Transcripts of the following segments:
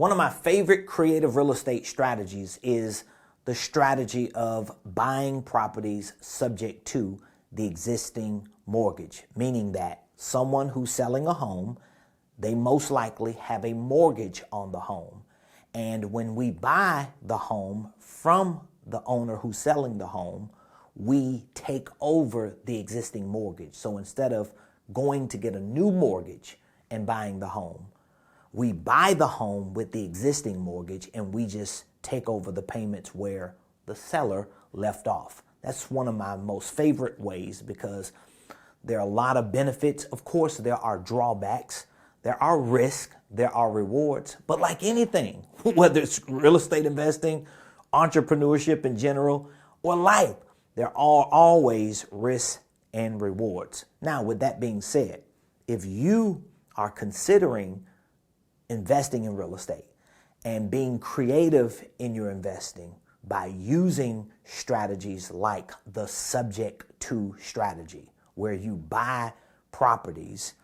One of my favorite creative real estate strategies is the strategy of buying properties subject to the existing mortgage, meaning that someone who's selling a home, they most likely have a mortgage on the home. And when we buy the home from the owner who's selling the home, we take over the existing mortgage. So instead of going to get a new mortgage and buying the home, we buy the home with the existing mortgage and we just take over the payments where the seller left off. That's one of my most favorite ways because there are a lot of benefits. Of course, there are drawbacks, there are risks, there are rewards, but like anything, whether it's real estate investing, entrepreneurship in general, or life, there are always risks and rewards. Now, with that being said, if you are considering investing in real estate and being creative in your investing by using strategies like the subject to strategy, where you buy properties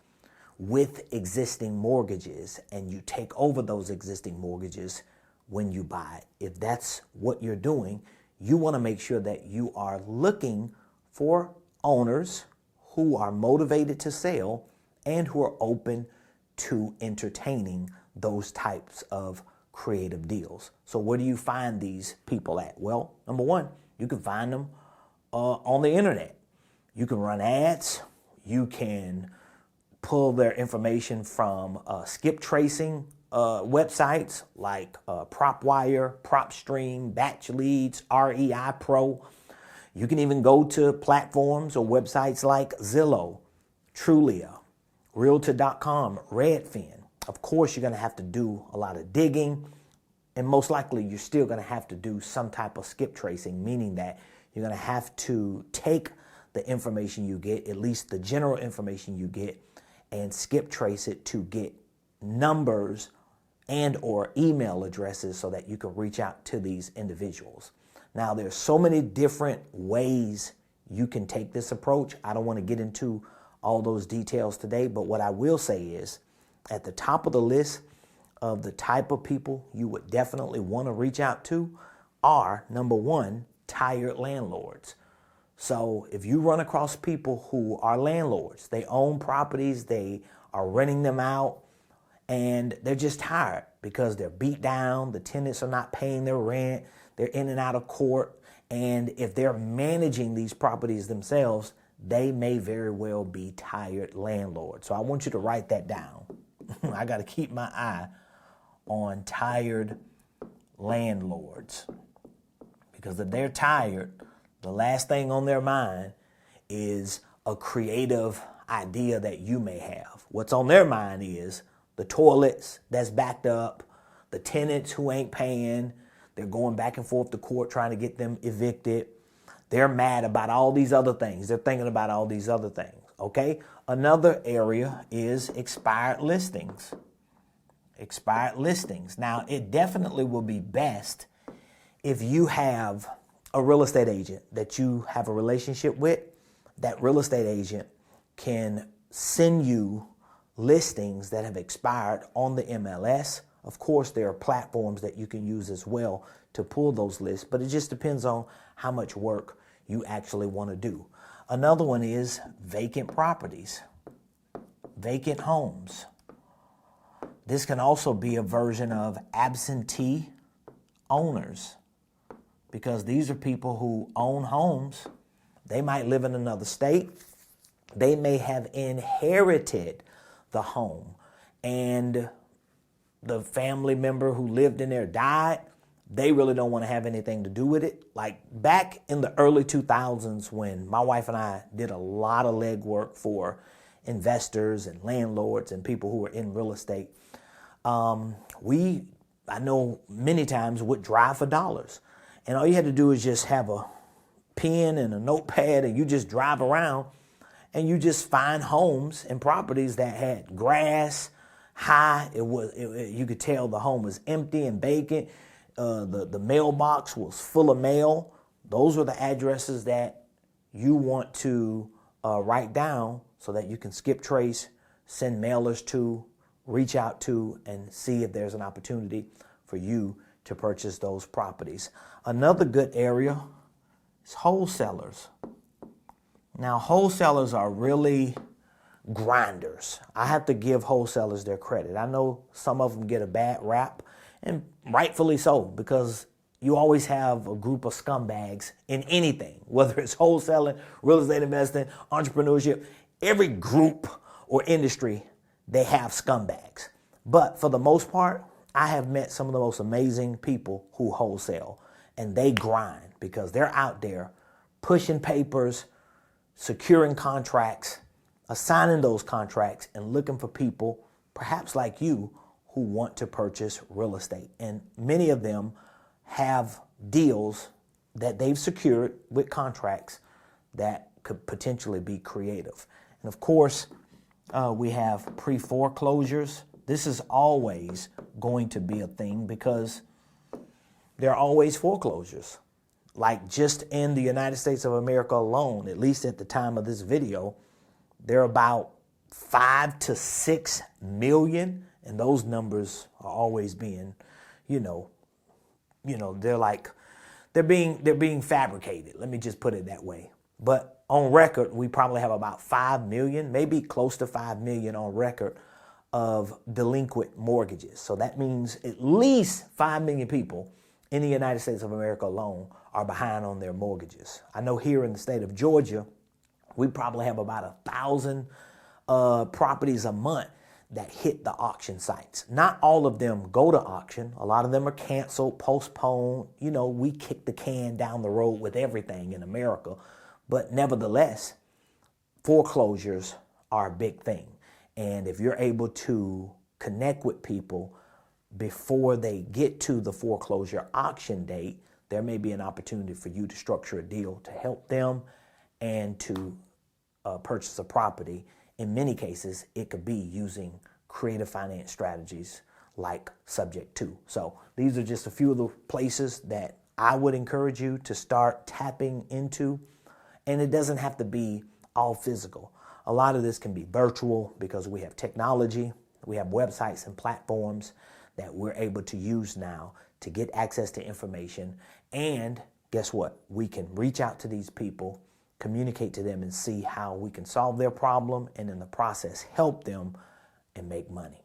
with existing mortgages and you take over those existing mortgages when you buy it. If that's what you're doing, you want to make sure that you are looking for owners who are motivated to sell and who are open to entertaining those types of creative deals. So where do you find these people at? Well, number one, you can find them on the internet. You can run ads. You can pull their information from skip tracing websites like PropWire, PropStream, Batch Leads, REI Pro. You can even go to platforms or websites like Zillow, Trulia, Realtor.com, Redfin. Of course, you're going to have to do a lot of digging, and most likely you're still going to have to do some type of skip tracing, meaning that you're going to have to take the information you get, at least the general information you get, and skip trace it to get numbers and or email addresses so that you can reach out to these individuals. Now, there's so many different ways you can take this approach. I don't want to get into all those details today, but what I will say is at the top of the list of the type of people you would definitely want to reach out to are, number one, tired landlords. So if you run across people who are landlords, they own properties, they are renting them out, and they're just tired because they're beat down, the tenants are not paying their rent, they're in and out of court, and if they're managing these properties themselves, they may very well be tired landlords. So I want you to write that down. I got to keep my eye on tired landlords because if they're tired, the last thing on their mind is a creative idea that you may have. What's on their mind is the toilets that's backed up, the tenants who ain't paying, they're going back and forth to court trying to get them evicted. They're mad about all these other things. They're thinking about all these other things, okay? Another area is expired listings. Expired listings. Now, it definitely will be best if you have a real estate agent that you have a relationship with. That real estate agent can send you listings that have expired on the MLS. Of course, there are platforms that you can use as well to pull those lists, but it just depends on how much work you actually want to do. Another one is vacant properties, vacant homes. This can also be a version of absentee owners because these are people who own homes. They might live in another state. They may have inherited the home and the family member who lived in there died. They really don't want to have anything to do with it. Like back in the early 2000s when my wife and I did a lot of legwork for investors and landlords and people who were in real estate, I know many times would drive for dollars. And all you had to do is just have a pen and a notepad and you just drive around and you just find homes and properties that had grass high. You could tell the home was empty and vacant. The mailbox was full of mail. Those were the addresses that you want to write down so that you can skip trace, send mailers to, reach out to and see if there's an opportunity for you to purchase those properties. Another good area is wholesalers. Now, wholesalers are really grinders. I have to give wholesalers their credit. I know some of them get a bad rap, and rightfully so, because you always have a group of scumbags in anything, whether it's wholesaling, real estate investing, entrepreneurship. Every group or industry, they have scumbags. But for the most part, I have met some of the most amazing people who wholesale, and they grind because they're out there pushing papers, securing contracts, assigning those contracts, and looking for people, perhaps like you, who want to purchase real estate. And many of them have deals that they've secured with contracts that could potentially be creative. And of course, we have pre-foreclosures. This is always going to be a thing because there are always foreclosures. Like just in the United States of America alone, at least at the time of this video, there are about 5 to 6 million, and those numbers are always being, they're being fabricated. Let me just put it that way. But on record, we probably have about 5 million, maybe close to 5 million on record of delinquent mortgages. So that means at least 5 million people in the United States of America alone are behind on their mortgages. I know here in the state of Georgia, we probably have about 1,000 properties a month that hit the auction sites. Not all of them go to auction. A lot of them are canceled, postponed. We kick the can down the road with everything in America. But nevertheless, foreclosures are a big thing. And if you're able to connect with people before they get to the foreclosure auction date, there may be an opportunity for you to structure a deal to help them and to purchase a property. In many cases, it could be using creative finance strategies like Subject to. So these are just a few of the places that I would encourage you to start tapping into. And it doesn't have to be all physical. A lot of this can be virtual because we have technology. We have websites and platforms that we're able to use now to get access to information. And guess what? We can reach out to these people, communicate to them, and see how we can solve their problem, and in the process help them and make money.